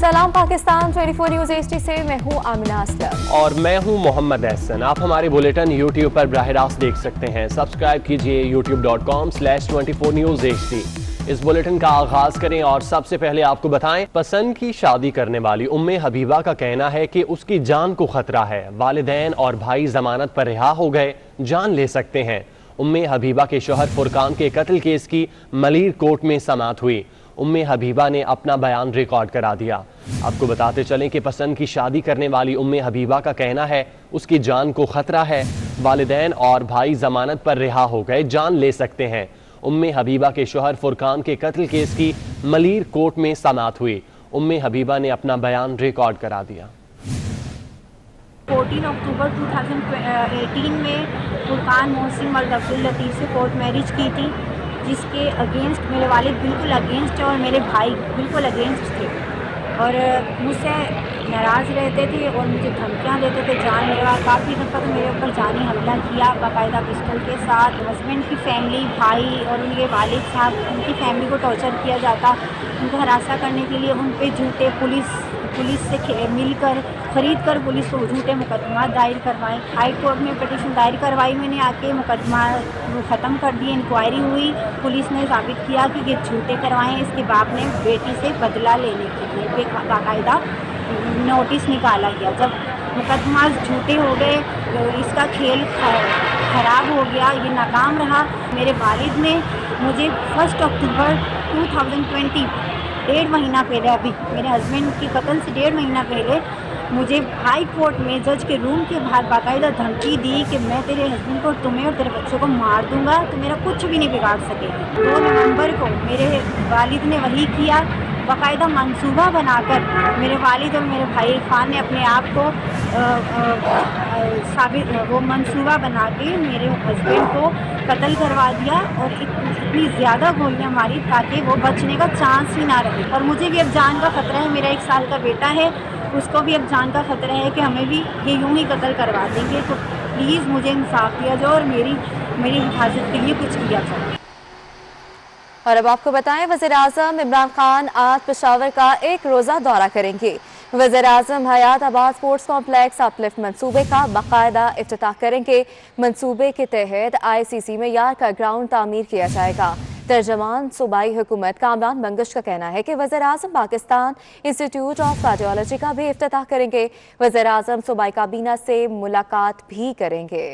सलाम Pakistan 24 news HD से मैं हूँ आमिना असलम और मैं हूँ मोहम्मद एहसन। आप हमारे बुलेटिन यूट्यूब पर बराह रास्त देख सकते हैं। सब्सक्राइब कीजिए youtube.com/24 News HD। इस बुलेटिन का आगाज करें और सबसे पहले आपको बताएं, पसंद की शादी करने वाली उम्मे हबीबा का कहना है कि उसकी जान को खतरा है। वालिदैन और भाई जमानत पर रिहा हो गए, जान ले सकते हैं। उम्मे हबीबा के शोहर फुरकान के कत्ल केस की मलीर कोर्ट में समाअत हुई। उम्मे हबीबा ने अपना बयान रिकॉर्ड करा दिया। आपको बताते चलें कि पसंद की शादी करने वाली उम्मे हबीबा का कहना है उसकी जान को खतरा है। वालिदैन और भाई जमानत पर रिहा हो गए, जान ले सकते हैं। उम्मे हबीबा के शोहर फुरकान के कत्ल केस की मलीर कोर्ट में समाअत हुई। उम्मे हबीबा ने अपना बयान रिकॉर्ड करा दिया। 14 अक्टूबर 2018 में फुरकान मोहसिन मर्द अब्दुल लतीफ़ से कोर्ट मैरिज की थी, जिसके अगेंस्ट मेरे वालिद बिल्कुल अगेंस्ट और मेरे भाई बिल्कुल अगेंस्ट थे और मुझसे नाराज़ रहते थे और मुझे धमकियाँ देते थे जानलेवा। काफ़ी दफ़ा तो मेरे ऊपर जानी हमला किया बाकायदा पिस्टल के साथ। हस्बैंड की फैमिली, भाई और उनके वालिद साहब, उनकी फैमिली को टॉर्चर किया जाता। उनको हरासा करने के लिए उन पे झूठे पुलिस से मिलकर ख़रीद कर पुलिस को झूठे मुकदमा दायर करवाएं। हाई कोर्ट में पिटीशन दायर करवाई मैंने, आके मुकदमा ख़त्म कर दिए। इंक्वायरी हुई, पुलिस ने साबित किया कि ये झूठे करवाएं। इसके बाप ने बेटी से बदला लेने के लिए बाकायदा नोटिस निकाला गया। जब मुकदमा झूठे हो गए, इसका खेल ख़राब हो गया, ये नाकाम रहा। मेरे वालिद ने मुझे 1 अक्टूबर 2020 1.5 महीना पहले, अभी मेरे हस्बैंड के कत्ल से 1.5 महीना पहले, मुझे हाई कोर्ट में जज के रूम के बाहर बाकायदा धमकी दी कि मैं तेरे हस्बैंड को, तुम्हें और तेरे बच्चों को मार दूंगा, तो मेरा कुछ भी नहीं बिगाड़ सकेगी। 2 नवंबर को मेरे वालिद ने वही किया। बाकायदा मंसूबा बनाकर मेरे वालिद और मेरे भाई खान ने अपने आप को वो मंसूबा बना के मेरे हस्बैंड को कत्ल करवा दिया और इतनी ज़्यादा गोलियां मारी ताकि वो बचने का चांस ही ना रहे। और मुझे भी अब जान का ख़तरा है। मेरा 1 साल का बेटा है, उसको भी अब जान का ख़तरा है कि हमें भी ये यूं ही कत्ल करवा देंगे। तो प्लीज़ मुझे इंसाफ दिया जाए और मेरी हिफाजत के लिए कुछ किया जाए। और अब आपको बताएं, वज़ीर-ए-आज़म इमरान खान आज पेशावर का एक रोज़ा दौरा करेंगे। वज़ीर-ए-आज़म हयात आबाद स्पोर्ट्स कॉम्प्लेक्स अपलिफ्ट मंसूबे का बाकायदा इफ्तिताह करेंगे। मंसूबे के तहत ICC मेयार का ग्राउंड तामीर किया जाएगा। तर्जमान सूबाई हुकूमत कामरान मंगश का कहना है कि वज़ीर-ए-आज़म पाकिस्तान इंस्टीट्यूट ऑफ कार्डियोलॉजी का भी इफ्तिताह करेंगे। वज़ीर-ए-आज़म सूबाई काबीना से मुलाकात भी करेंगे।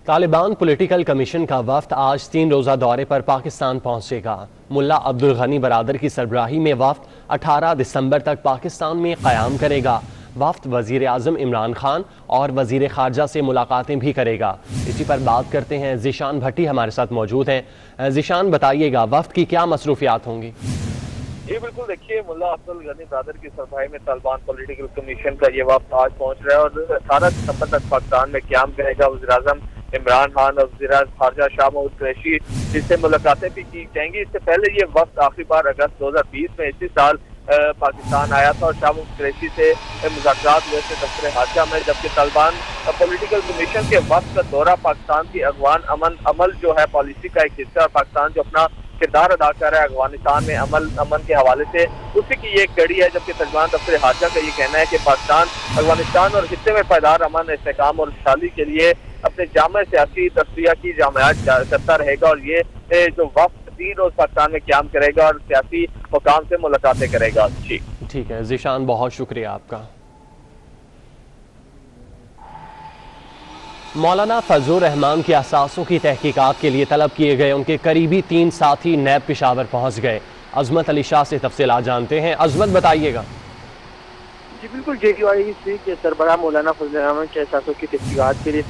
तालिबान पॉलिटिकल कमीशन का वफ्द आज 3 रोज़ा दौरे पर पाकिस्तान पहुंचेगा। मुल्ला अब्दुल गनी बरादर की सरबराही में वफ्द 18 दिसंबर तक पाकिस्तान में क़याम करेगा। वफ्द वज़ीर आज़म इमरान खान और वज़ीर ख़ारजा से मुलाकातें भी करेगा। इसी पर बात करते हैं, ज़ीशान भट्टी हमारे साथ मौजूद हैं। ज़ीशान, बताइएगा वफ्द की क्या मसरूफियात होंगी? जी बिल्कुल, देखिए मुल्ला अब्दुल गनी बरादर की सरबराही में तालिबान पॉलिटिकल कमीशन का ये वफ्द आज पहुंच रहा है और 18 दिसंबर तक पाकिस्तान में क़याम करेगा। वज़ीर आज़म इमरान खान और वज़ीर ख़ारजा शाह महमूद कुरैशी जिससे मुलाकातें भी की जाएंगी। इससे पहले ये वफ्द आखिरी बार अगस्त 2020 में इसी साल पाकिस्तान आया था और शाह महमूद कुरैशी से मुज़ाकरात हुए थे दफ्तर हाजा में। जबकि तालिबान पॉलिटिकल कमीशन के वफ्द का दौरा पाकिस्तान की अफगान अमल जो है पॉलिसी का एक हिस्सा है। पाकिस्तान जो अपना किरदार अदा कर रहा है अफगानिस्तान में अमन के हवाले से, उसी की ये एक कड़ी है। जबकि तर्जुमान दफ्तर हाजा का ये कहना है कि पाकिस्तान अफगानिस्तान और खित्ते में पायदार अमन, इस्तेहकाम और खुशहाली के लिए अपने जामे सियासी तस्वीर की जामयात करता रहेगा और ये जो वफ्द 3 रोज पाकिस्तान में क़याम करेगा और सियासी हुकाम से मुलाकातें करेगा। जी ठीक है ज़ीशान, बहुत शुक्रिया आपका। मौलाना फजलुर रहमान की असासों की तहकीकात के लिए तलब किए गए उनके करीबी 3 साथी नैब पेशावर पहुंच गए। अजमत अली शाह से तफसीलात जानते हैं। अजमत, बताइएगा। जी बिल्कुल, JTY के सरबराह मौलाना फजलुर रहमान के असासों की तहकीकात के लिए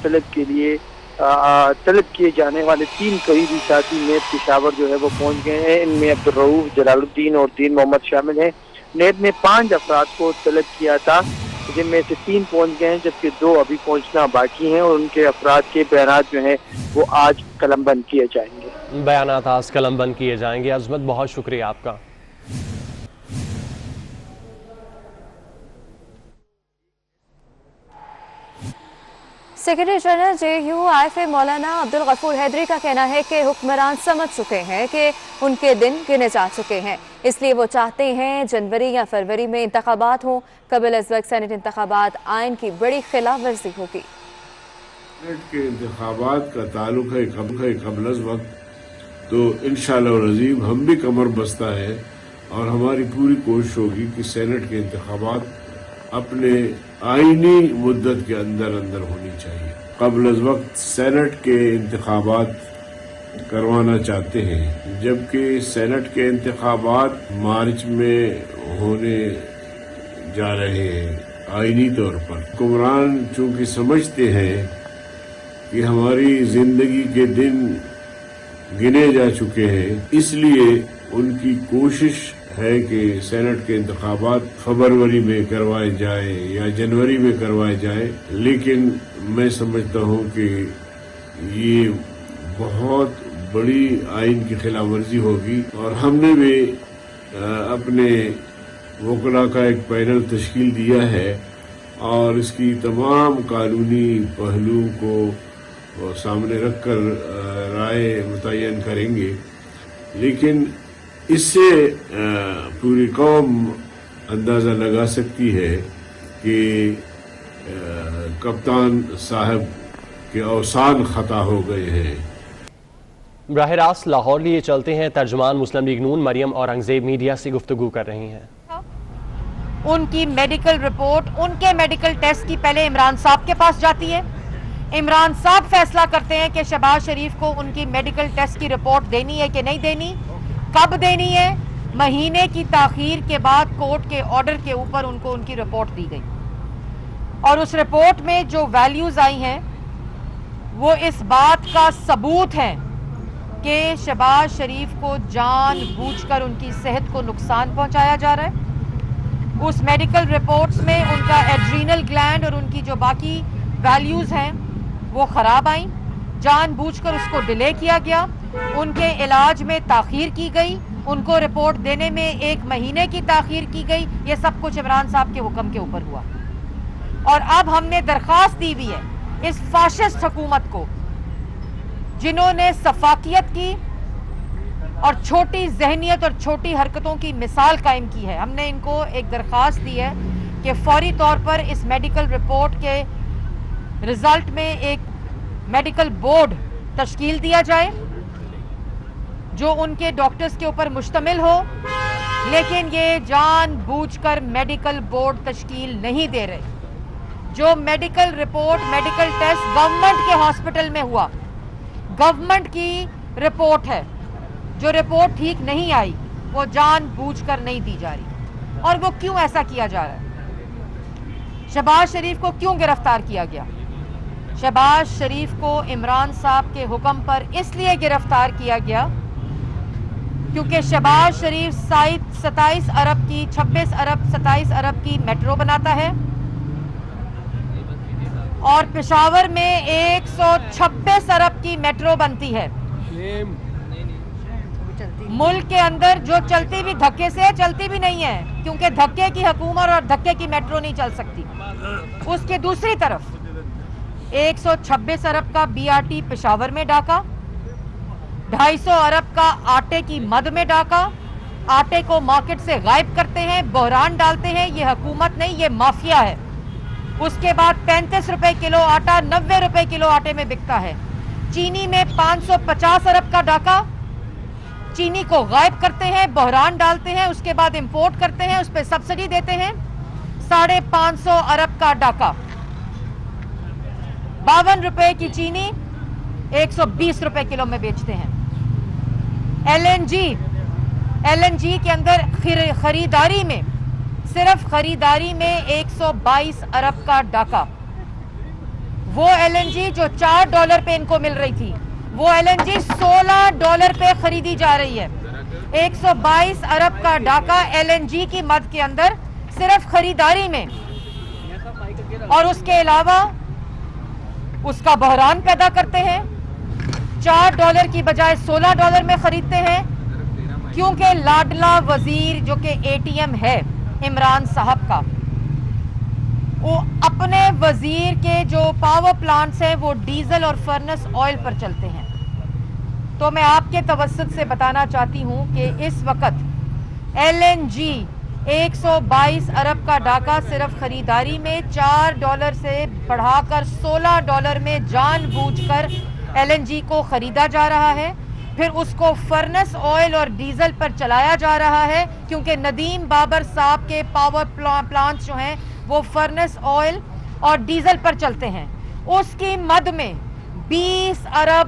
तलब किए जाने वाले 3 करीबी साथी नैब पेशावर जो है वो पहुंच गए हैं। इनमें अब्दुर्रऊफ, जलालुद्दीन और दीन मोहम्मद शामिल हैं। नैब ने 5 अफराद को तलब किया था, जिनमें से 3 पहुंच गए हैं, जबकि 2 अभी पहुंचना बाकी हैं और उनके अफराद के बयानात जो हैं वो आज कलमबंद किए जाएंगे। बयानात आज कलमबंद किए जाएंगे। अजमत, बहुत शुक्रिया आपका। सेक्रेटरी जनरल JUIF मौलाना अब्दुल गफूर हैदरी का कहना है कि हुक्मरान समझ चुके हैं कि उनके दिन गिने जा चुके हैं, इसलिए वो चाहते हैं जनवरी या फरवरी में इंतखाबात हों। कबल अज़ वक्त सेनेट इंतखाबात आइन की बड़ी खिलाफ वर्जी होगी। सेनेट के इंतखाबात का ताल्लुक है कबल अज़ वक्त, तो इंशाअल्लाह रज़ीम हम भी कमर बस्ता है और हमारी पूरी कोशिश होगी कि सेनेट के इंतखाबात अपने आईनी मुद्दत के अंदर होनी चाहिए। कबल अज़ वक्त सेनेट के इंतखाबात करवाना चाहते हैं, जबकि सेनेट के इंतखाबात मार्च में होने जा रहे हैं आईनी तौर पर। हुक्मरान चूंकि समझते हैं कि हमारी जिंदगी के दिन गिने जा चुके हैं, इसलिए उनकी कोशिश है कि सेनेट के इंतखाबात फरवरी में करवाए जाए या जनवरी में करवाए जाए। लेकिन मैं समझता हूं कि ये बहुत बड़ी आइन की खिलाफ वर्जी होगी और हमने भी अपने वकला का एक पैनल तश्कील दिया है और इसकी तमाम कानूनी पहलू को सामने रखकर राय मुतय्यन करेंगे। लेकिन इससे पूरी कौम अंदाज़ा लगा सकती है कि कप्तान साहब के अवसान खता हो गए हैं। बराह रास्त लाहौर लिए चलते हैं। तर्जुमान मुस्लिम लीग नून मरियम औरंगजेब मीडिया से गुफ्तगू कर रही हैं। उनकी मेडिकल रिपोर्ट, उनके मेडिकल टेस्ट की पहले इमरान साहब के पास जाती है। इमरान साहब फैसला करते हैं कि शहबाज शरीफ को उनकी मेडिकल टेस्ट की रिपोर्ट देनी है कि नहीं देनी, कब देनी है। महीने की ताखीर के बाद कोर्ट के ऑर्डर के ऊपर उनको उनकी रिपोर्ट दी गई और उस रिपोर्ट में जो वैल्यूज आई हैं वो इस बात का सबूत है कि शहबाज शरीफ को जानबूझकर उनकी सेहत को नुकसान पहुंचाया जा रहा है। उस मेडिकल रिपोर्ट्स में उनका एड्रीनल ग्लैंड और उनकी जो बाकी वैल्यूज हैं वो खराब आई, जानबूझकर उसको डिले किया गया, उनके इलाज में ताखीर की गई, उनको रिपोर्ट देने में 1 महीने की ताखीर की गई। ये सब कुछ इमरान साहब के हुक्म के ऊपर हुआ और अब हमने दरख्वास्त दी हुई है इस फाशिस्ट हुकूमत को जिन्होंने सफाकियत की और छोटी जहनियत और छोटी हरकतों की मिसाल कायम की है। हमने इनको एक दरख्वास्त दी है कि फौरी तौर पर इस मेडिकल रिपोर्ट के रिजल्ट में एक मेडिकल बोर्ड तश्कील दिया जाए जो उनके डॉक्टर्स के ऊपर मुश्तमिल हो। लेकिन ये जानबूझकर मेडिकल बोर्ड तश्कील नहीं दे रहे। जो medical report, medical test government के हॉस्पिटल में हुआ, गवर्नमेंट की रिपोर्ट है, जो रिपोर्ट ठीक नहीं आई वो जानबूझकर नहीं दी जा रही। और वो क्यों ऐसा किया जा रहा है? शहबाज शरीफ को क्यों गिरफ्तार किया गया? शहबाज शरीफ को इमरान साहब के हुक्म पर इसलिए गिरफ्तार किया गया क्योंकि शहबाज शरीफ 27 अरब की 26 अरब 27 अरब की मेट्रो बनाता है और पेशावर में 126 अरब की मेट्रो बनती है। मुल्क के अंदर जो चलती भी धक्के से है, चलती भी नहीं है क्योंकि धक्के की हुकूमत और धक्के की मेट्रो नहीं चल सकती। उसके दूसरी तरफ 126 अरब का BRT पेशावर में डाका, 250 अरब का आटे की मद में डाका, आटे को मार्केट से गायब करते हैं, बहरान डालते हैं। ये हुकूमत नहीं, ये माफिया है। उसके बाद 35 रुपए किलो आटा 90 रुपए किलो आटे में बिकता है। चीनी में 550 अरब का डाका, चीनी को गायब करते हैं, बहरान डालते हैं, उसके बाद इंपोर्ट करते हैं, उस पर सब्सिडी देते हैं। 550 अरब का डाका, 52 रुपए की चीनी 120 रुपए किलो में बेचते हैं। LNG के अंदर खरीदारी में, सिर्फ खरीदारी में 122 अरब का डाका। वो LNG जो $4 पे इनको मिल रही थी, वो LNG $16 पे खरीदी जा रही है। 122 अरब का डाका LNG की मद के अंदर सिर्फ खरीदारी में, और उसके अलावा उसका बहरान पैदा करते हैं। $4 की बजाय $16 में खरीदते हैं क्योंकि लाडला वजीर जो कि ATM है इमरान साहब का, वो अपने वजीर के जो पावर प्लांट्स हैं वो डीजल और फर्नेस ऑयल पर चलते हैं। तो मैं आपके तवज्जुद से बताना चाहती हूं कि इस वक्त LNG 122 अरब का डाका सिर्फ खरीदारी में $4 से बढ़ाकर $16 में जानबूझकर LNG को खरीदा जा रहा है, फिर उसको फर्नेस ऑयल और डीजल पर चलाया जा रहा है, क्योंकि नदीम बाबर साहब के पावर प्लांट्स जो हैं वो फर्नेस ऑयल और डीजल पर चलते हैं। उसकी मद में 20 अरब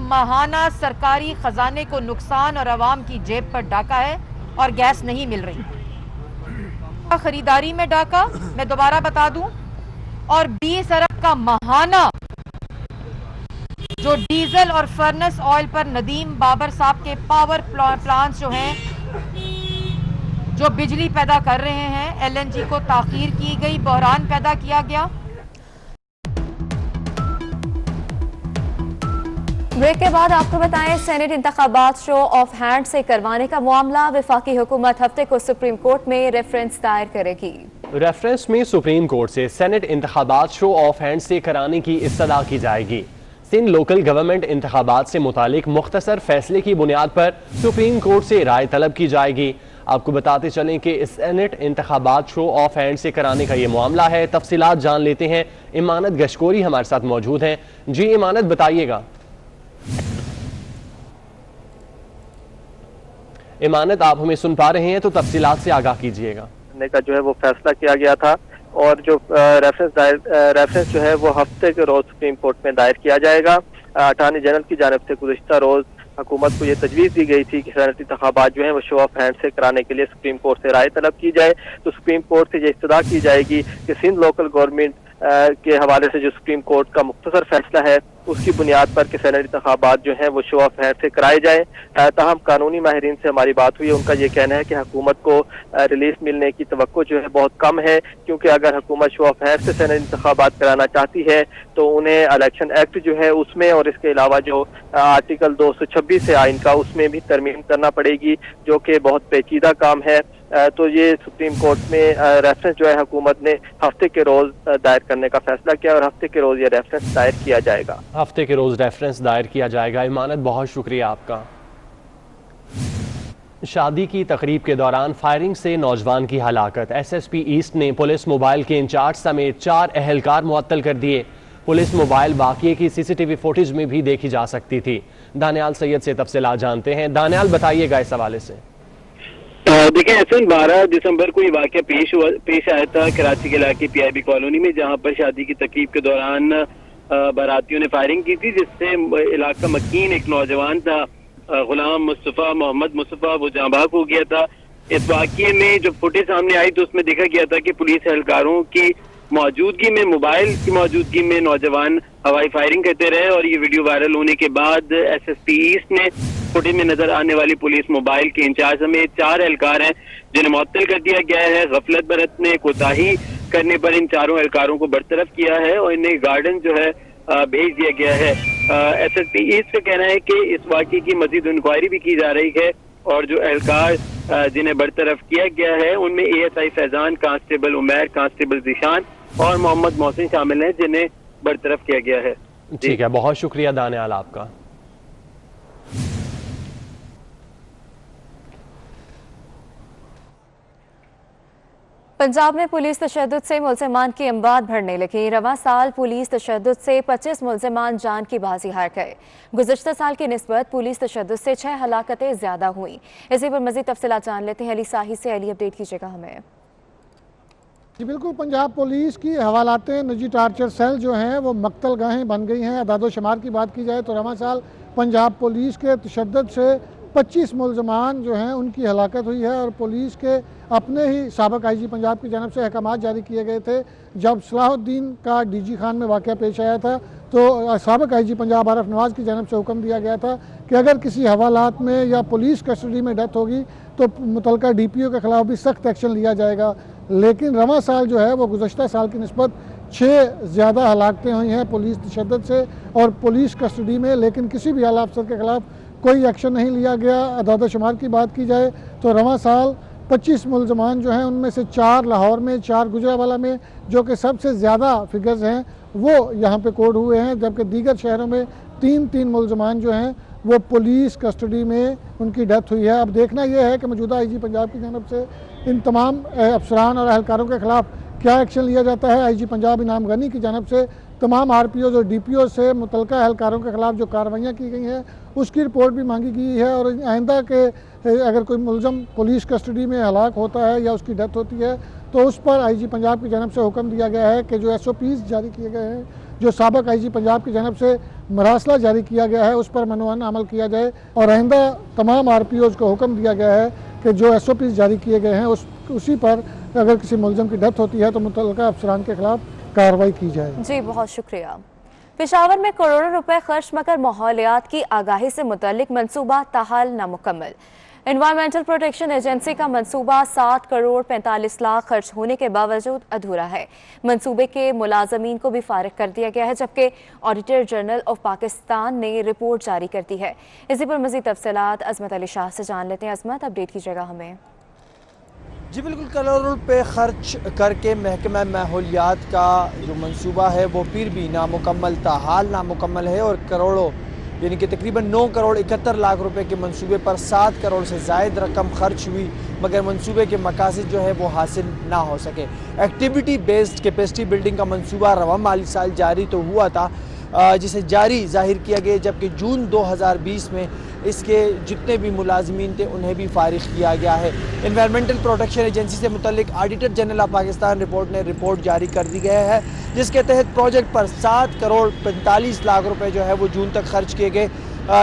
महाना सरकारी खजाने को नुकसान और आवाम की जेब पर डाका है और गैस नहीं मिल रही। खरीदारी में डाका मैं दोबारा बता दूं, और 20 अरब का महाना जो डीजल और फर्नेस ऑयल पर नदीम बाबर साहब के पावर प्लांट्स जो हैं जो बिजली पैदा कर रहे हैं, LNG को ताखीर की गई, बहरान पैदा किया गया। ब्रेक के बाद आपको बताएं, सेनेट इंतखाबात शो ऑफ हैंड से करवाने का मामला, वफाकी हुकूमत हफ्ते को सुप्रीम कोर्ट में रेफरेंस दायर करेगी। रेफरेंस में सुप्रीम कोर्ट से सेनेट इंतखाबात शो ऑफ हैंड से कराने की इस्तदा की जाएगी। सिंध लोकल गवर्नमेंट इंतखाबात से मुतालिक मुख्तसर फैसले की बुनियाद पर सुप्रीम कोर्ट से राय तलब की जाएगी। आपको बताते चलें कि सेनेट इंतखाबात शो ऑफ हैंड से कराने का ये मामला है। तफसीलात जान लेते हैं, इमानत गशकोरी हमारे साथ मौजूद हैं। जी इमानत, बताइएगा। इमानत, आप हमें सुन पा रहे हैं तो तफसीलात से आगाह कीजिएगा। का जो है वो फैसला किया गया था और जो रेफरेंस जो है वो हफ्ते के रोज सुप्रीम कोर्ट में दायर किया जाएगा। अटॉर्नी जनरल की जानिब से गुज़िश्ता रोज हुकूमत को ये तजवीज़ दी गई थी कि सेनेट इंतखाबात जो है वो शो ऑफ हैंड से कराने के लिए सुप्रीम कोर्ट से राय तलब की जाए। तो सुप्रीम कोर्ट से ये इस्तदा की जाएगी कि सिंध लोकल गवर्नमेंट के हवाले से जो सुप्रीम कोर्ट का मुख्तसर फैसला है उसकी बुनियाद पर कि सेनेट इंतखाबात जो हैं वो शो ऑफ हैंड से कराए जाए। ताहम कानूनी माहिरीन से हमारी बात हुई है, उनका ये कहना है कि हुकूमत को रिलीफ मिलने की तवक्को जो है बहुत कम है, क्योंकि अगर हुकूमत शो ऑफ हैंड से सेनेट इंतखाबात कराना चाहती है तो उन्हें इलेक्शन एक्ट जो है उसमें और इसके अलावा जो आर्टिकल 226 है आइन का उसमें भी तरमीम करना पड़ेगी, जो कि बहुत पेचीदा काम है। तो ये सुप्रीम कोर्ट में रेफरेंस जो है हुकूमत ने हफ्ते के रोज दायर करने का फैसला किया और हफ्ते के रोज ये रेफरेंस दायर किया जाएगा। हफ्ते के रोज रेफरेंस दायर किया जाएगा। इमानत, बहुत शुक्रिया आपका। शादी की तकरीब के दौरान फायरिंग से नौजवान की हलाकत। SSP ईस्ट ने पुलिस मोबाइल के इंचार्ज समेत 4 अहलकार मुअत्तल कर दिए। पुलिस मोबाइल वाक़ये की CCTV फुटेज में भी देखी जा सकती थी। दानियाल सैयद से तफसीलात जानते हैं। दानियाल, बताइएगा इस हवाले से। देखिए एहसन, 12 दिसंबर को ये वाक़या पेश आया था कराची के इलाके PIB कॉलोनी में, जहां पर शादी की तकरीब के दौरान बारातियों ने फायरिंग की थी, जिससे इलाका मकीन एक नौजवान था गुलाम मुस्तफ़ा मोहम्मद मुस्तफ़ा, वो जाँ बहक हो गया था। इस वाक़ये में जो फुटेज सामने आई तो उसमें देखा गया था कि पुलिस एहलकारों की मौजूदगी में, मोबाइल की मौजूदगी में नौजवान हवाई फायरिंग करते रहे और ये वीडियो वायरल होने के बाद SSP ईस्ट ने फुटेज में नजर आने वाली पुलिस मोबाइल के इंचार्ज समेत 4 एहलकार हैं जिन्हें मुअत्तल कर दिया गया है। गफलत बरतने, कोताही करने पर इन चारों एहलकारों को बरतरफ किया है और इन्हें गार्डन जो है भेज दिया गया है। SSP ईस्ट का कहना है कि इस वाक़ये की मजीद इंक्वायरी भी की जा रही है और जो एहलकार जिन्हें बरतरफ किया गया है उनमें ASI Faizan, constable Umair, constable Zeeshan और मोहम्मद मोहसिन शामिल हैं जिन्हें बरतरफ किया गया है। ठीक है, बहुत शुक्रिया दानियाल आपका। पंजाब में पुलिस तशद्दुद से मुलज़िमान की अमवात बढ़ने लगी। रवां साल पुलिस तशद्दुद से 25 मुलज़िमान जान की बाजी हार गए। गुज़श्ता साल की निस्बत पुलिस तशद्दुद से 6 हलाकतें ज़्यादा हुई। इसी पर मज़ीद तफसीलात जान लेते हैं। अली साही से। अली, अपडेट कीजिएगा हमें। जी बिल्कुल, पंजाब पुलिस की हवालातें निजी टार्चर सेल जो हैं वो मकतल गाहें बन गई हैं। अदाद शुमार की बात की जाए तो रवां साल पंजाब पुलिस के तशद्दुद से 25 मुलज़मान जो हैं उनकी हलाकत हुई है और पुलिस के अपने ही साबिक़ IG पंजाब की जानब से अहकामात जारी किए गए थे। जब सलाहुद्दीन का DG खान में वाक़या पेश आया था तो साबिक़ IG पंजाब आरिफ नवाज़ की जानब से हुक्म दिया गया था कि अगर किसी हवालात में या पुलिस कस्टडी में डेथ होगी तो मुतलका DPO के ख़िलाफ़ भी सख्त एक्शन लिया जाएगा। लेकिन रवां साल जो है वो गुज़श्ता साल की निस्बत 6 ज़्यादा हलाकतें हुई हैं पुलिस तशद्दुद से और पुलिस कस्टडी में, लेकिन किसी भी आला अफसर के ख़िलाफ़ कोई एक्शन नहीं लिया गया। अदाद शुमार की बात की जाए तो रवां साल 25 मुलजमान जो हैं उनमें से 4 लाहौर में, 4 गुजरावाला में, जो कि सबसे ज़्यादा फिगर्स हैं वो यहाँ पे कोड हुए हैं, जबकि दीगर शहरों में 3-3 मुलजमान जो हैं वो पुलिस कस्टडी में उनकी डेथ हुई है। अब देखना यह है कि मौजूदा आईजी पंजाब की जानब से इन तमाम अफसरान और अहलकारों के ख़िलाफ़ क्या एक्शन लिया जाता है। आईजी पंजाब इनाम गनी की जानब से तमाम आरपीओ और डीपीओ से मुतल्लिका अहलकारों के ख़िलाफ़ जो कार्रवाइयाँ की गई हैं उसकी रिपोर्ट भी मांगी गई है, और आइंदा के अगर कोई मुलज़म पुलिस कस्टडी में हलाक होता है या उसकी डेथ होती है तो उस पर आईजी पंजाब की जानब से हुक्म दिया गया है कि जो SOPs जारी किए गए हैं, जो साबिक़ आईजी पंजाब की जानब से मरासला जारी किया गया है, उस पर मनवाना अमल किया जाए। और आइंदा तमाम आरपीओज़ को हुक्म दिया गया है कि जो SOPs जारी किए गए हैं उसी पर अगर किसी मुलज़म की डेथ होती है तो मुतल्लिका अफसरान के खिलाफ कार्रवाई की जाए। जी बहुत शुक्रिया। पेशावर में करोड़ों रुपए खर्च मगर माहौलियात की आगाही से मुतल्लिक मंसूबा ताहाल नामुकम्मल। एनवायरमेंटल प्रोटेक्शन एजेंसी का मंसूबा 7 करोड़ 45 लाख खर्च होने के बावजूद अधूरा है। मंसूबे के मुलाजमीन को भी फारिग कर दिया गया है, जबकि ऑडिटर जनरल ऑफ पाकिस्तान ने रिपोर्ट जारी कर दी है। इसी पर मज़ीद तफसीलात अजमत अली शाह से जान लेते हैं। अजमत, अपडेट कीजिएगा हमें। जी बिल्कुल, करोड़ों रुपये खर्च करके महकमा माहौलियात का जो मंसूबा है वो फिर भी नामुकम्मल ताहाल नामुकम्मल है, और करोड़ों यानी कि तकरीबन 9 करोड़ 71 लाख रुपए के मंसूबे पर 7 करोड़ से ज़ायद रकम खर्च हुई, मगर मंसूबे के मकासद जो है वो हासिल ना हो सके। एक्टिविटी बेस्ड कैपेसिटी बिल्डिंग का मंसूबा रवा माली साल जारी तो हुआ था, जिसे जारी जाहिर किया गया, जबकि जून 2020 में इसके जितने भी मुलाजमीन थे उन्हें भी फारिग किया गया है। एनवायरमेंटल प्रोटेक्शन एजेंसी से मुतल्लिक auditor general of Pakistan report जारी कर दी गया है, जिसके तहत प्रोजेक्ट पर 7 करोड़ 45 लाख रुपए जो है वो जून तक खर्च किए गए,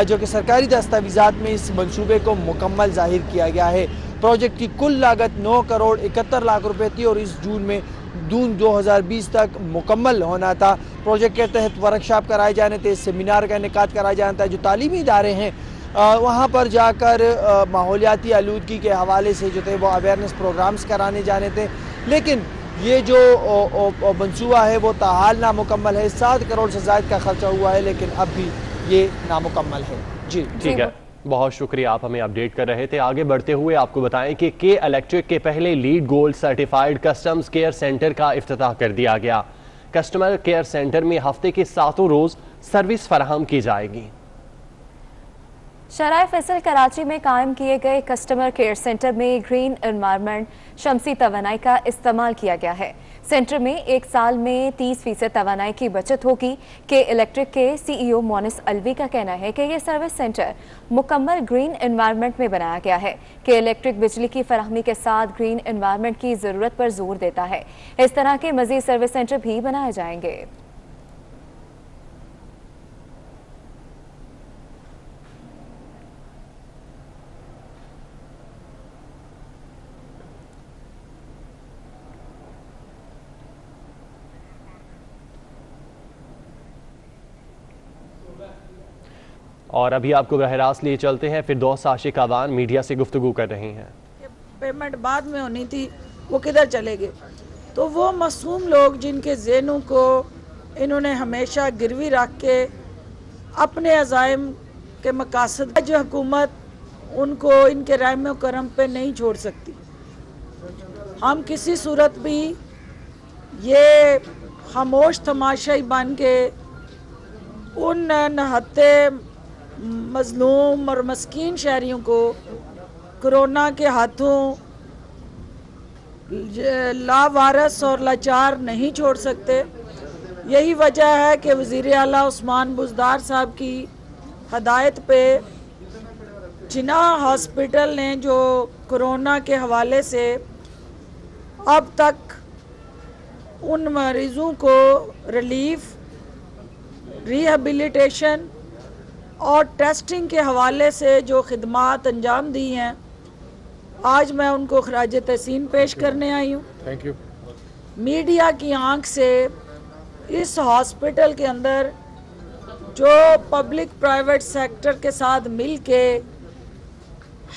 जो कि सरकारी दस्तावेज़ात में इस मंसूबे को मुकम्मल जाहिर किया गया है। प्रोजेक्ट की कुल लागत 9 करोड़ 71 लाख रुपए थी और इस जून 2020 तक मुकम्मल होना था। प्रोजेक्ट के तहत वर्कशॉप कराए जाने थे, सेमिनार का इनेकाद कराया जाना था, जो तालीमी इदारे हैं वहाँ पर जाकर माहौलियाती आलूदगी के हवाले से जो थे वो अवेयरनेस प्रोग्राम्स कराने जाने थे, लेकिन ये जो मंसूबा है वो ताहाल नामुकम्मल है। 7 करोड़ से ज़ायद का खर्चा हुआ है, लेकिन अब भी ये नामुकम्मल है। जी ठीक है, बहुत शुक्रिया, आप हमें अपडेट कर रहे थे। आगे बढ़ते हुए आपको बताएं कि के इलेक्ट्रिक के पहले lead gold certified customs care centre का इफ्तिताह कर दिया गया। कस्टमर केयर सेंटर में हफ्ते के 7 रोज सर्विस फराहम की जाएगी। शराय फैसल कराची में कायम किए गए कस्टमर केयर सेंटर में ग्रीन एनवायरनमेंट शमसी तवानाई का इस्तेमाल किया गया है। सेंटर में 1 साल में 30% तवानाई की बचत होगी। के इलेक्ट्रिक के CEO मोनिस अलवी का कहना है कि यह सर्विस सेंटर मुकम्मल ग्रीन एनवायरनमेंट में बनाया गया है। के इलेक्ट्रिक बिजली की फराहमी के साथ ग्रीन एनवायरनमेंट की ज़रूरत पर जोर देता है। इस तरह के मज़ीद सर्विस सेंटर भी बनाए जाएंगे। और अभी आपको बरह रास्त लिए चलते हैं, फिर दोस्त आशिक आवान मीडिया से गुफ्तगू कर रही हैं। पेमेंट बाद में होनी थी, वो किधर चले गए? तो वो मासूम लोग जिनके ज़हनों को इन्होंने हमेशा गिरवी रख के अपने अज़ाइम के मकासद, जो हुकूमत उनको इनके रहम करम पे नहीं छोड़ सकती। हम किसी सूरत भी ये खामोश तमाशाई बन के उन नहत्ते मजलूम और मस्कीन शहरियों को कोरोना के हाथों लावारस और लाचार नहीं छोड़ सकते। यही वजह है कि वज़ीर आला उस्मान बुज़दार साहब की हदायत पे जिनाह हॉस्पिटल ने जो कोरोना के हवाले से अब तक उन मरीज़ों को रिलीफ, रिहेबिलिटेशन और टेस्टिंग के हवाले से जो खिदमात अंजाम दी हैं, आज मैं उनको खराज तहसीन पेश करने आई हूँ। Thank you. मीडिया की आंख से इस हॉस्पिटल के अंदर जो पब्लिक प्राइवेट सेक्टर के साथ मिल के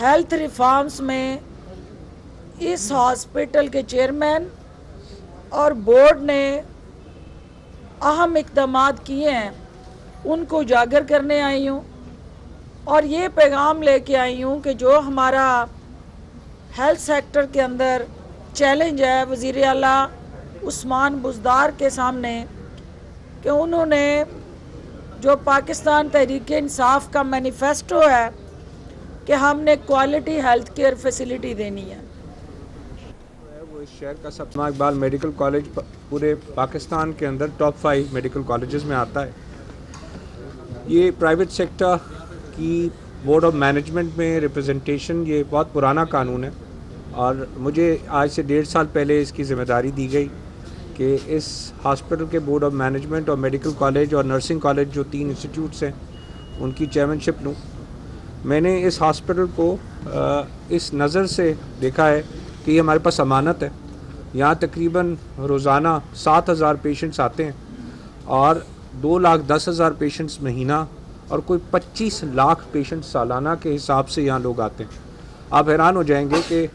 हेल्थ रिफॉर्म्स में इस हॉस्पिटल के चेयरमैन और बोर्ड ने अहम इक़दामात किए हैं, उनको उजागर करने आई हूँ और ये पैगाम लेके आई हूँ कि जो हमारा हेल्थ सेक्टर के अंदर चैलेंज है वज़ीर आला उस्मान बुज़दार के सामने कि उन्होंने जो पाकिस्तान तहरीक इंसाफ का मैनिफेस्टो है कि हमने क्वालिटी हेल्थ केयर फैसिलिटी देनी है। वो इस शहर का सबसे इकबाल मेडिकल कॉलेज पूरे पाकिस्तान के अंदर टॉप 5 मेडिकल कॉलेजेस में आता है। ये प्राइवेट सेक्टर की बोर्ड ऑफ मैनेजमेंट में रिप्रेजेंटेशन ये बहुत पुराना कानून है और मुझे आज से 1.5 साल पहले इसकी ज़िम्मेदारी दी गई कि इस हॉस्पिटल के बोर्ड ऑफ मैनेजमेंट और मेडिकल कॉलेज और नर्सिंग कॉलेज जो 3 इंस्टीट्यूट्स हैं उनकी चेयरमैनशिप लूँ। मैंने इस हॉस्पिटल को इस नज़र से देखा है कि ये हमारे पास अमानत है। यहाँ तकरीबन रोज़ाना 7,000 पेशेंट्स आते हैं और 2,10,000 पेशेंट्स महीना और कोई 25 लाख पेशेंट सालाना के हिसाब से यहाँ लोग आते हैं। आप हैरान हो जाएंगे कि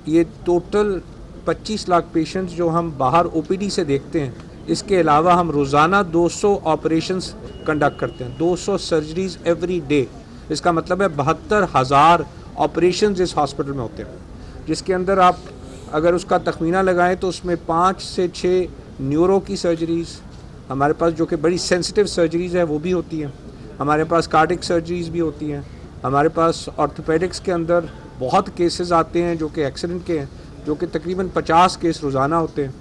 ये टोटल 25 लाख पेशेंट्स जो हम बाहर ओपीडी से देखते हैं, इसके अलावा हम रोज़ाना 200 ऑपरेशंस कंडक्ट करते हैं, 200 सर्जरीज़ एवरी डे। इसका मतलब है 72,000 ऑपरेशंस इस हॉस्पिटल में होते हैं, जिसके अंदर आप अगर उसका तखमीना लगाएं तो उसमें 5 से 6 न्यूरो की सर्जरीज़ हमारे पास जो कि बड़ी सेंसिटिव सर्जरीज़ है वो भी होती हैं। हमारे पास कार्डिक सर्जरीज़ भी होती हैं। हमारे पास ऑर्थोपेडिक्स के अंदर बहुत केसेस आते हैं जो कि एक्सीडेंट के हैं, जो कि तकरीबन 50 केस रोज़ाना होते हैं।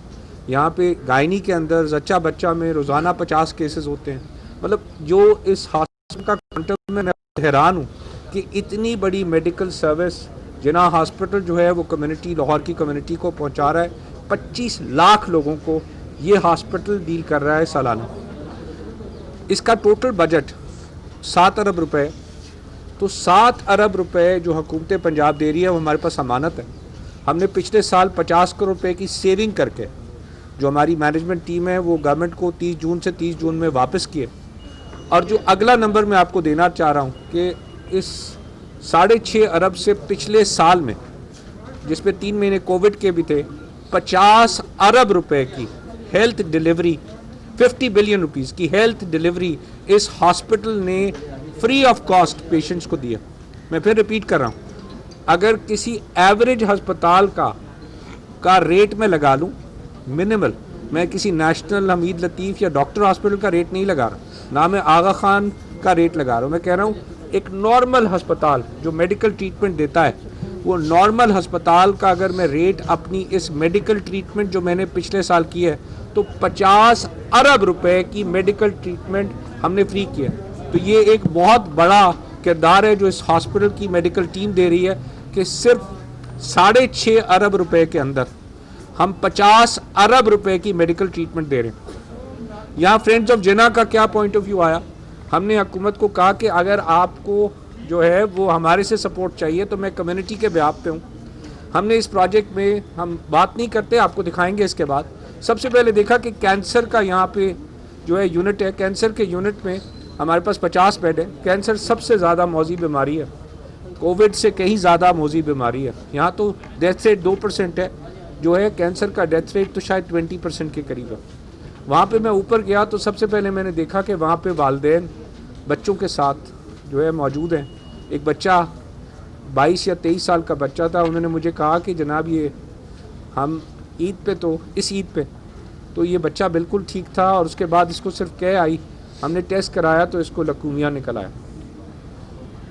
यहाँ पे गायनी के अंदर जच्चा बच्चा में रोज़ाना 50 केसेस होते हैं। मतलब जो इस हॉस्पिटल का क्वांटम में मैं हैरान हूँ कि इतनी बड़ी मेडिकल सर्विस जिना हॉस्पिटल जो है वो कम्युनिटी, लाहौर की कम्युनिटी को पहुँचा रहा है। 25 लाख लोगों को ये हॉस्पिटल डील कर रहा है सालाना। इसका टोटल बजट 7 अरब रुपए, तो 7 अरब रुपए जो हुकूमत पंजाब दे रही है वो हमारे पास अमानत है। हमने पिछले साल 50 करोड़ रुपए की सेविंग करके जो हमारी मैनेजमेंट टीम है वो गवर्नमेंट को 30 जून से 30 जून में वापस किए। और जो अगला नंबर मैं आपको देना चाह रहा हूँ कि इस 6.5 अरब से पिछले साल में, जिसमें 3 महीने कोविड के भी थे, 50 अरब रुपए की हेल्थ डिलीवरी, 50 बिलियन रुपीस की हेल्थ डिलीवरी इस हॉस्पिटल ने फ्री ऑफ कॉस्ट पेशेंट्स को दिया। मैं फिर रिपीट कर रहा हूँ, अगर किसी एवरेज अस्पताल का रेट में लगा लूँ मिनिमल, मैं किसी नेशनल हमीद लतीफ़ या डॉक्टर हॉस्पिटल का रेट नहीं लगा रहा, ना मैं आगा खान का रेट लगा रहा हूँ। मैं कह रहा हूँ एक नॉर्मल अस्पताल जो मेडिकल ट्रीटमेंट देता है, वो नॉर्मल अस्पताल का अगर मैं रेट अपनी इस मेडिकल ट्रीटमेंट जो मैंने पिछले साल की है तो 50 अरब रुपए की मेडिकल ट्रीटमेंट हमने फ्री किया। तो ये एक बहुत बड़ा किरदार है जो इस हॉस्पिटल की मेडिकल टीम दे रही है कि सिर्फ 6.5 अरब रुपए के अंदर हम 50 अरब रुपए की मेडिकल ट्रीटमेंट दे रहे हैं। यहाँ फ्रेंड्स ऑफ जिना का क्या पॉइंट ऑफ व्यू आया, हमने हुकूमत को कहा कि अगर आपको जो है वो हमारे से सपोर्ट चाहिए तो मैं कम्युनिटी के ब्याप पे हूँ। हमने इस प्रोजेक्ट में, हम बात नहीं करते, आपको दिखाएंगे इसके बाद, सबसे पहले देखा कि कैंसर का यहाँ पे जो है यूनिट है, कैंसर के यूनिट में हमारे पास 50 बेड है। कैंसर सबसे ज़्यादा मौजी बीमारी है, कोविड से कहीं ज़्यादा मौजी बीमारी है। यहाँ तो डेथ रेट 2% है, जो है कैंसर का डेथ रेट तो शायद 20% के करीब है। वहाँ पे मैं ऊपर गया तो सबसे पहले मैंने देखा कि वहाँ पे वालिदैन बच्चों के साथ जो है मौजूद हैं। एक बच्चा 22 या 23 साल का बच्चा था। उन्होंने मुझे कहा कि जनाब ये हम ईद पे, तो इस ईद पे तो ये बच्चा बिल्कुल ठीक था और उसके बाद इसको सिर्फ कह आई, हमने टेस्ट कराया तो इसको लकूमिया निकल आया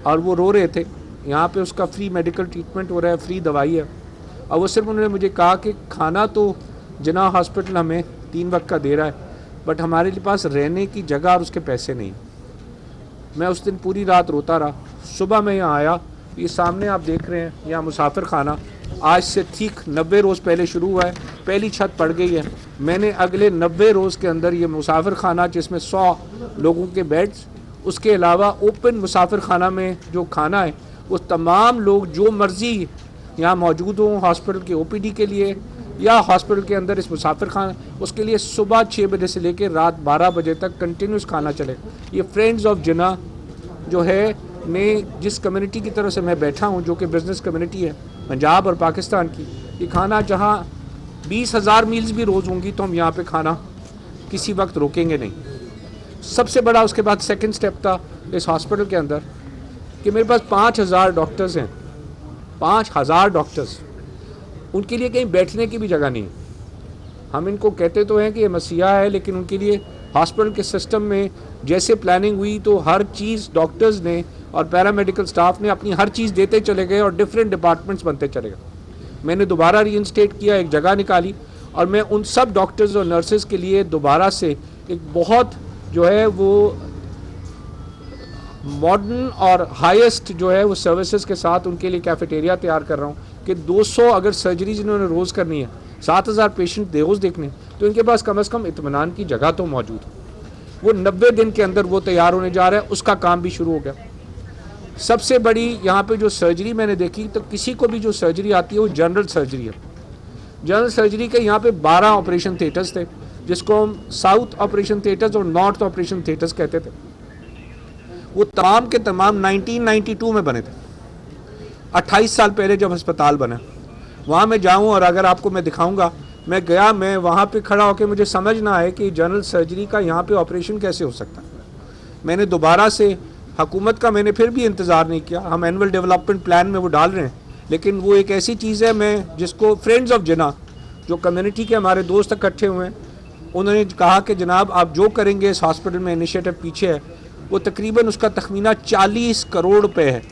और वो रो रहे थे। यहाँ पे उसका फ्री मेडिकल ट्रीटमेंट हो रहा है, फ्री दवाई है। और वो सिर्फ उन्होंने मुझे कहा कि खाना तो जिना हॉस्पिटल हमें 3 वक्त का दे रहा है, बट हमारे पास रहने की जगह और उसके पैसे नहीं। मैं उस दिन पूरी रात रोता रहा। सुबह मैं यहाँ आया, ये सामने आप देख रहे हैं यहाँ मुसाफिर खाना आज से ठीक 90 रोज़ पहले शुरू हुआ है, पहली छत पड़ गई है। मैंने अगले 90 रोज़ के अंदर ये मुसाफिर खाना जिसमें 100 लोगों के बेड्स, उसके अलावा ओपन मुसाफिर खाना में जो खाना है वो तमाम लोग जो मर्ज़ी यहाँ मौजूद हों हॉस्पिटल के ओपीडी के लिए या हॉस्पिटल के अंदर इस मुसाफिर खाना, उसके लिए सुबह 6 बजे से लेकर रात 12 बजे तक कंटिन्यूस खाना चलेगा। ये फ्रेंड्स ऑफ जिना जो है, मैं जिस कम्युनिटी की तरफ से मैं बैठा हूँ जो कि बिज़नेस कम्युनिटी है पंजाब और पाकिस्तान की, ये खाना जहाँ 20,000 मील्स भी रोज़ होंगी तो हम यहाँ पे खाना किसी वक्त रोकेंगे नहीं। सबसे बड़ा उसके बाद सेकंड स्टेप था इस हॉस्पिटल के अंदर कि मेरे पास 5,000 डॉक्टर्स हैं 5000 डॉक्टर्स, उनके लिए कहीं बैठने की भी जगह नहीं। हम इनको कहते तो हैं कि ये मसीहा है, लेकिन उनके लिए हॉस्पिटल के सिस्टम में जैसे प्लानिंग हुई तो हर चीज़ डॉक्टर्स ने और पैरामेडिकल स्टाफ ने अपनी हर चीज़ देते चले गए और डिफरेंट डिपार्टमेंट्स बनते चले गए। मैंने दोबारा रीइंस्टेट किया, एक जगह निकाली और मैं उन सब डॉक्टर्स और नर्सेज के लिए दोबारा से एक बहुत जो है वो मॉडर्न और हाईएस्ट जो है वो सर्विसेज के साथ उनके लिए कैफेटेरिया तैयार कर रहा हूँ कि 200 अगर सर्जरीज इन्होंने रोज़ करनी है, 7000 पेशेंट रोज़ देखने, तो इनके पास कम से कम इत्मीनान की जगह तो मौजूद है। वो 90 दिन के अंदर वो तैयार होने जा रहा है, उसका काम भी शुरू हो गया। सबसे बड़ी यहाँ पे जो सर्जरी मैंने देखी, तो किसी को भी जो सर्जरी आती है वो जनरल सर्जरी है। जनरल सर्जरी के यहाँ पे 12 ऑपरेशन थिएटर्स थे, जिसको हम साउथ ऑपरेशन थिएटर्स और नॉर्थ ऑपरेशन थिएटर्स कहते थे। वो तमाम के तमाम 1992 में बने थे, 28 साल पहले जब अस्पताल बना। वहाँ मैं जाऊँ और अगर आपको मैं दिखाऊँगा, मैं गया, मैं वहाँ पे खड़ा होकर मुझे समझ ना आए कि जनरल सर्जरी का यहाँ पे ऑपरेशन कैसे हो सकता है। मैंने दोबारा से हुकूमत का मैंने फिर भी इंतज़ार नहीं किया। हम एनुअल डेवलपमेंट प्लान में वो डाल रहे हैं, लेकिन वो एक ऐसी चीज़ है मैं जिसको फ्रेंड्स ऑफ जिना जो कम्युनिटी के हमारे दोस्त इकट्ठे हुए हैं, उन्होंने कहा कि जनाब आप जो करेंगे इस हॉस्पिटल में, इनिशिएटिव पीछे है, वो तकरीबन उसका तखमीना 40 करोड़ रुपए है,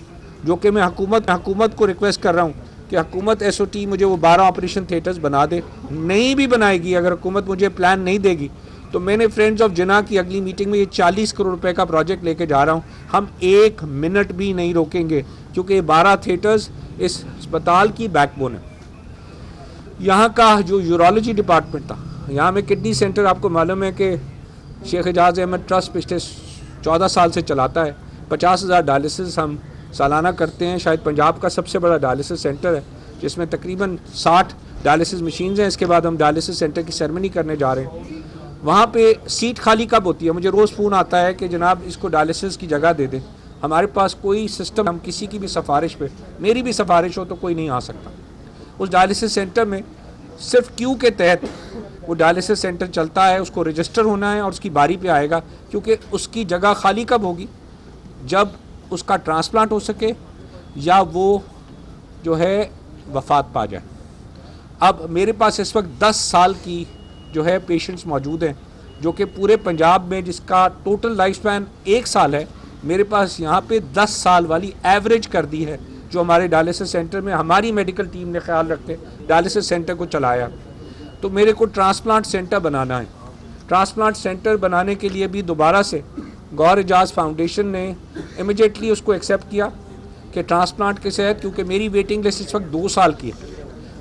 जो कि मैं हुकूमत को रिक्वेस्ट कर रहा हूँ कि हुकूमत SOT मुझे वो 12 ऑपरेशन थिएटर्स बना दे। नहीं भी बनाएगी, अगर हुकूमत मुझे प्लान नहीं देगी, तो मैंने फ्रेंड्स ऑफ जिना की अगली मीटिंग में ये 40 करोड़ रुपए का प्रोजेक्ट लेके जा रहा हूँ। हम 1 मिनट भी नहीं रोकेंगे, क्योंकि ये 12 थिएटर्स इस अस्पताल की बैकबोन है। यहाँ का जो यूरोलॉजी डिपार्टमेंट था, यहाँ में किडनी सेंटर, आपको मालूम है कि शेख एजाज अहमद ट्रस्ट पिछले 14 साल से चलाता है। 50,000 डायलिसिस हम सालाना करते हैं। शायद पंजाब का सबसे बड़ा डायलिसिस सेंटर है, जिसमें तकरीबन 60 डायलिसिस मशीन्स हैं। इसके बाद हम डायलिसिस सेंटर की सेरेमनी करने जा रहे हैं। वहाँ पे सीट खाली कब होती है, मुझे रोज़ फ़ोन आता है कि जनाब इसको डायलिसिस की जगह दे दें। हमारे पास कोई सिस्टम, हम किसी की भी सिफारिश पे, मेरी भी सिफारिश हो तो कोई नहीं आ सकता। उस डायलिसिस सेंटर में सिर्फ क्यू के तहत वो डायलिसिस सेंटर चलता है, उसको रजिस्टर होना है और उसकी बारी पे आएगा, क्योंकि उसकी जगह खाली कब होगी, जब उसका ट्रांसप्लांट हो सके या वो जो है वफात पा जाए। अब मेरे पास इस वक्त 10 साल की जो है पेशेंट्स मौजूद हैं, जो कि पूरे पंजाब में जिसका टोटल लाइफ स्पैन 1 साल है, मेरे पास यहाँ पे 10 साल वाली एवरेज कर दी है, जो हमारे डायलिसिस सेंटर में हमारी मेडिकल टीम ने ख्याल रखते डायलिसिस सेंटर को चलाया। तो मेरे को ट्रांसप्लांट सेंटर बनाना है। ट्रांसप्लांट सेंटर बनाने के लिए भी दोबारा से गौर एजाज फाउंडेशन ने इमीडिएटली उसको एक्सेप्ट किया कि ट्रांसप्लांट के तहत, क्योंकि मेरी वेटिंग लिस्ट इस वक्त 2 साल की है,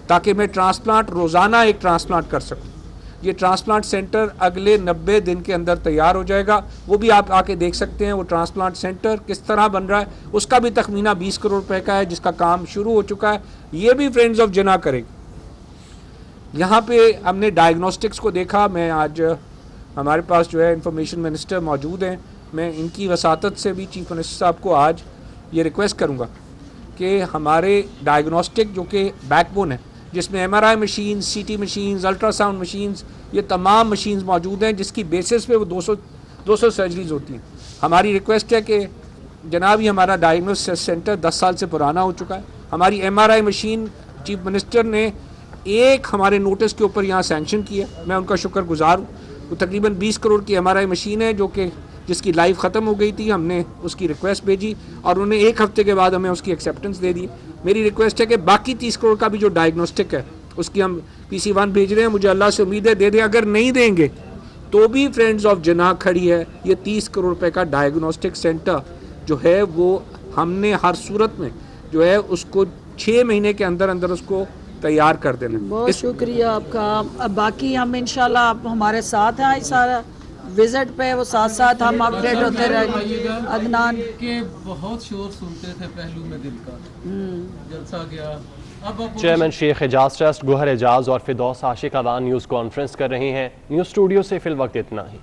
ताकि मैं ट्रांसप्लांट रोज़ाना एक ट्रांसप्लांट कर सकूं। ये ट्रांसप्लांट सेंटर अगले 90 दिन के अंदर तैयार हो जाएगा। वो भी आप आके देख सकते हैं वो ट्रांसप्लांट सेंटर किस तरह बन रहा है। उसका भी तखमीना 20 करोड़ रुपए का है, जिसका काम शुरू हो चुका है। ये भी फ्रेंड्स ऑफ जिना करेगी। यहाँ पे हमने डायग्नोस्टिक्स को देखा। मैं आज हमारे पास जो है इंफॉर्मेशन मिनिस्टर मौजूद हैं, मैं इनकी वसातत से भी चीफ मिनिस्टर साहब को आज ये रिक्वेस्ट करूँगा कि हमारे डायग्नोस्टिक जो कि बैकबोन है, जिसमें MRI machine, CT machines, ultrasound machines, ये तमाम मशीन्स मौजूद हैं, जिसकी बेसिस पे वो 200 सर्जरीज होती हैं। हमारी रिक्वेस्ट है कि जनाब ये हमारा डायग्नोसिस सेंटर 10 साल से पुराना हो चुका है। हमारी MRI मशीन चीफ मिनिस्टर ने एक हमारे नोटिस के ऊपर यहाँ सैंक्शन किया, मैं उनका शुक्रगुजार हूँ। वो तकरीबन 20 करोड़ की MRI मशीन है, जो कि जिसकी लाइफ ख़त्म हो गई थी। हमने उसकी रिक्वेस्ट भेजी और उन्होंने 1 हफ्ते के बाद हमें उसकी एक्सेप्टेंस दे दी। मेरी रिक्वेस्ट है कि बाकी 30 करोड़ का भी जो डायग्नोस्टिक है उसकी हम PC1 भेज रहे हैं। मुझे अल्लाह से उम्मीद है दे दें। अगर नहीं देंगे तो भी फ्रेंड्स ऑफ जिना खड़ी है। ये 30 करोड़ रुपए का डायग्नोस्टिक सेंटर जो है वो हमने हर सूरत में जो है उसको 6 महीने के अंदर अंदर उसको तैयार कर देना। बहुत शुक्रिया आपका। अब बाकी हम इंशाल्लाह आप हमारे साथ हैं सारा विजिट पे, वो साथ साथ हम अपडेट होते रहेंगे। अदनान के बहुत शोर सुनते थे पहलू में दिल का, जलसा गया। अब चेयरमैन शेख एजाज ट्रस्ट गोहर एजाज और फिरदौस आशिक अवान न्यूज़ कॉन्फ्रेंस कर रही हैं। न्यूज़ स्टूडियो से फिल वक्त इतना ही।